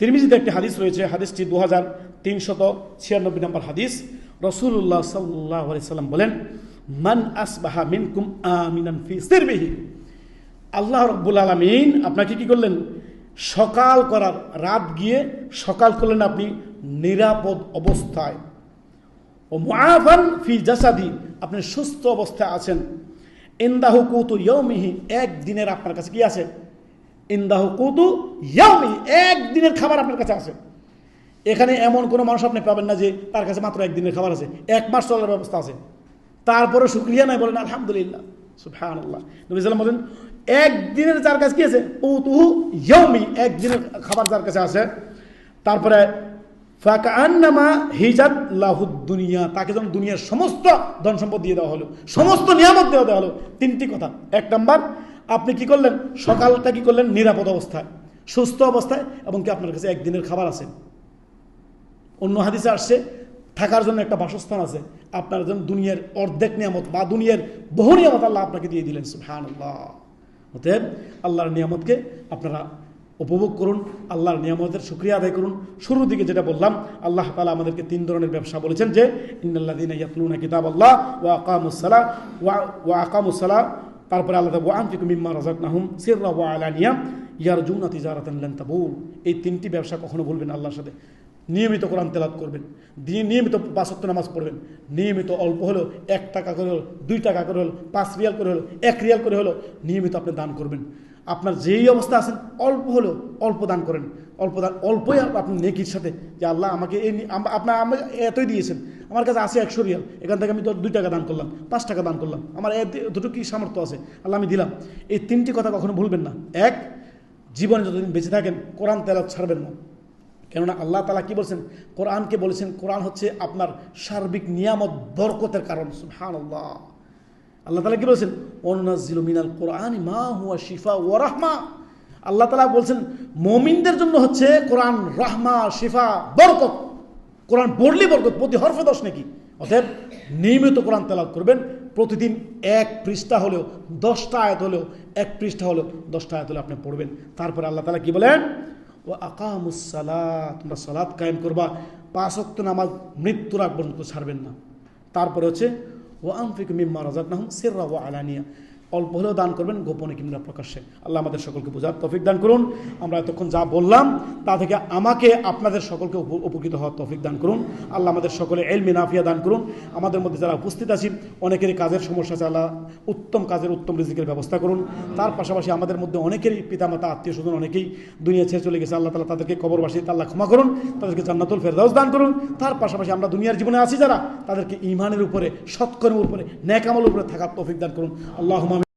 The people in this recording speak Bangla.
তিরমিজিতে একটি হাদিস রয়েছে, হাদিসটি 2396 নম্বর হাদিস। রাসূলুল্লাহ সাল্লাল্লাহু আলাইহি সাল্লাম বলেন, মান আসবাহা মিনকুম আমিনান ফি সিরবিহি, আল্লাহ রাব্বুল আলামিন আপনাকে কি করলেন? সকাল করার, রাত গিয়ে সকাল করলেন আপনি নিরাপদ অবস্থায়। ও মুআফান ফি জাসাদি, আপনি সুস্থ অবস্থায় আছেন। ইনদাহু কুতু ইয়াউমিহি, একদিনের আপনার কাছে কি আছে? ইনদাহু কুতু ইয়াউমিহি, একদিনের খাবার আপনার কাছে আছে। এখানে এমন কোনো মানুষ আপনি পাবেন না যে তার কাছে মাত্র একদিনের খাবার আছে, 1 মাস চলার ব্যবস্থা আছে, তারপরে শুকরিয়া নাই, বলেন আলহামদুলিল্লাহ, সুবহানাল্লাহ। নবী সাল্লাল্লাহু আলাইহি ওয়াসাল্লাম বলেন, একদিনের যার কাছে কি আছে? কুতুহু ইয়াউমি, একদিনের খাবার যার কাছে আছে। তারপরে ফাকান্নামা হিজাত লাহুদ দুনিয়া, তাকে যখন দুনিয়ার সমস্ত ধন সম্পদ দিয়ে দেওয়া হলো, সমস্ত নিয়ামত দেওয়া হলো। 3টি কথা। 1 নাম্বার, আপনি কি করলেন? সকালটা কি করলেন? নিরাপদ অবস্থায়, সুস্থ অবস্থায়, এবং কি আপনার কাছে একদিনের খাবার আছে। অন্য হাদিসে আসছে থাকার জন্য একটা বাসস্থান আছে। আপনার জন্য দুনিয়ার অর্ধেক নিয়ামত বা দুনিয়ার বহু নিয়ামত আল্লাহ আপনাকে দিয়ে দিলেন, সুবহানাল্লাহ। অতএব আল্লাহর নিয়ামতকে আপনারা উপভোগ করুন, আল্লাহর নিয়ামতের শুকরিয়া আদায় করুন। শুরুর দিকে যেটা বললাম, আল্লাহ তাআলা আমাদেরকে 3 ধরনের ব্যবসা বলেছেন, যে ইন্নাল্লাযীনা ইয়াতলুনা কিতাবাল্লাহ ওয়া আকামুস সালাহ, তারপরে আল্লাহ ওয়া আনফিকু মিম্মা রাযাকনাহুম সিররা ওয়া আলানিয়া ইয়ারজুনা তিজারাতান লান তাবুর। এই 3টি ব্যবসা কখনো বলবেন আল্লাহর সাথে। নিয়মিত কোরআন তেলাওয়াত করবেন, নিয়মিত 5 ওয়াক্ত নামাজ পড়বেন, নিয়মিত অল্প হলেও 1 টাকা করে হলো, 2 টাকা করে হলো, 5 রিয়াল করে হলো, 1 রিয়াল করে হলো, নিয়মিত আপনি দান করবেন। আপনার যেই অবস্থা আছেন অল্প হলেও অল্প দান করেন, অল্পই আপনি নেকির সাথে, যে আল্লাহ আমাকে এই আপনার আমাকে এতই দিয়েছেন, আমার কাছে আছে 100 রিয়াল, এখান থেকে আমি 2 টাকা দান করলাম, 5 টাকা দান করলাম, আমার এতটুকু কি সামর্থ্য আছে, আল্লাহ আমি দিলাম। এই 3টি কথা কখনো ভুলবেন না। 1, জীবনে যতদিন বেঁচে থাকেন কোরআন তেলাওয়াত ছাড়বেন না। কেননা আল্লাহ তাআলা কি বলছেন? কোরআনকে বলেছেন কোরআন হচ্ছে আপনার সার্বিক নিয়ামত বরকতের কারণ, সুবহানাল্লাহ। আল্লাহ তাআলা কি বলছেন? ওয়ানুনাজ্জিলু মিনাল কোরআনি মা হুয়া শিফা ওয়া রাহমা। আল্লাহ তাআলা বলছেন মুমিনদের জন্য হচ্ছে কোরআন রাহমা, শিফা, বরকত। কোরআন পড়লে বরকত, প্রতি হরফে 10 নেকি। অতএব নিয়মিত কোরআন তেলাওয়াত করবেন। প্রতিদিন 1 পৃষ্ঠা হলেও, 10টা আয়াত হলেও, 1 পৃষ্ঠা হলেও, 10টা আয়াত হলেও আপনি পড়বেন। তারপরে আল্লাহ তাআলা কি বলেন? ওয়া আকামুস সালাত, তোমরা সালাত কায়েম করবা, 5 ওয়াক্ত নামাজ মৃত্যুর আগ পর্যন্ত ছাড়বেন না। তারপরে হচ্ছে ওয়া আনফিকু মিম্মা রাযাকনাহুম সিররা ওয়া আলানিয়া, অল্প হলেও দান করবেন, গোপনে কিংবা প্রকাশ্যে। আল্লাহ আমাদের সকলকে বোঝার তৌফিক দান করুন। আমরা এতক্ষণ যা বললাম তা থেকে আমাকে আপনাদের সকলকে উপকৃত হওয়ার তৌফিক দান করুন। আল্লাহ আমাদের সকলে ইলমি নাফিয়া দান করুন। আমাদের মধ্যে যারা উপস্থিত আছি অনেকেরই কাজের সমস্যা আছে, আল্লাহ উত্তম কাজের, উত্তম রিজিকের ব্যবস্থা করুন। তার পাশাপাশি আমাদের মধ্যে অনেকেরই পিতামাতা, আত্মীয় স্বজন অনেকেই দুনিয়া ছেড়ে চলে গেছে, আল্লাহ তাআলা তাদেরকে কবরবাসীতে আল্লাহ ক্ষমা করুন, তাদেরকে জান্নাতুল ফেরদাউস দান করুন। তার পাশাপাশি আমরা দুনিয়ার জীবনে আছি যারা, তাদেরকে ঈমানের উপরে, সৎকর্মের উপরে, নেক আমলের উপরে থাকার তৌফিক দান করুন। আল্লাহুম্মা